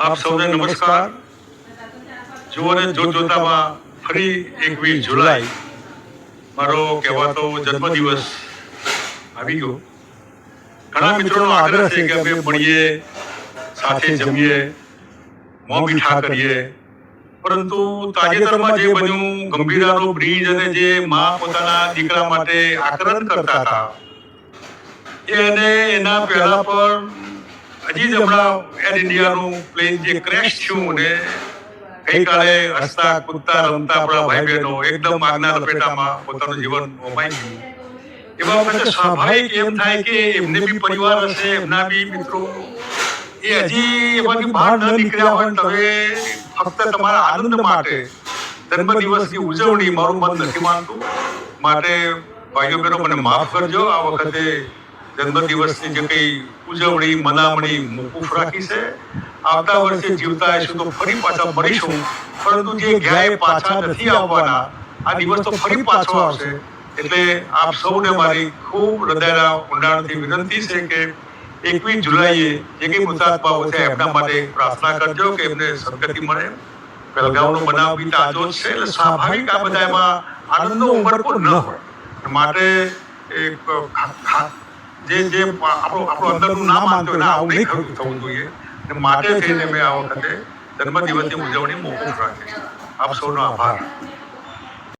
આપ સૌને નમસ્કાર. જુઓ ને જોતજોતામાં ફરી 21 જુલાઈ મારો કહેવાતો જન્મદિવસ આવી ગયો. ઘણા મિત્રોનો આગ્રહ છે કે અમે મળીએ, સાથે જમીએ, મોં મીઠા કરીએ, પરંતુ તાજેતરમાં જે બન્યું ગંભીરાનો બ્રિજ અને જે મા પોતાના દીકરા માટે આકરણ કરતા હતા એને એના પહેલા પણ હજી જ હમણાં એર ઇન્ડિયાનું પ્લેન જે ક્રેશ થયું ને ગઈકાલે હસતા કૂદતા રમતા આપણા ભાઈ બહેનો એકદમ આગના લપેટામાં પોતાનું જીવન ગુમાવી ગયું. એવા વખતે સ્વાભાવિક એમ થાય કે એમને બી પરિવાર હશે, એમના બી મિત્રો એ હજી એમાંથી બહાર ન નીકળ્યા હોય. તમે ફક્ત તમારા આનંદ માટે જન્મદિવસની ઉજવણી મારું મન નથી માનતું. માટે ભાઈઓ બહેનો મને માફ કરજો. આ વખતે જન્મદિવસની જે કંઈ ઉજવણી મનામણી મોકૂફ રાખી છે. આવતા વર્ષે જીવતા હશું તો ફરી પાછા મળીશું, પરંતુ જે ગયા પાછા નથી આવવાના આ દિવસ તો ફરી પાછો આવશે. એટલે આપ સૌને મારી ખૂબ હૃદયના ઊંડાણથી વિનંતી છે કે 21 જુલાઈએ જે કંઈ મૃતાત્માઓ છે એમના માટે પ્રાર્થના કરજો કે એમને સદગતિ મળે. પહેલગામનો બનાવ બી તાજો છે, એટલે સ્વાભાવિક આ બધા એમાં આનંદનો ઉમળકો ન હોય. માટે જે આપણું અંદરનું ના માનતો હોય આવું નહીં થવું જોઈએ. માટે થઈને મેં આ વખતે જન્મદિવસની ઉજવણી મોકૂફ રાખી છે. આપ સૌનો આભાર.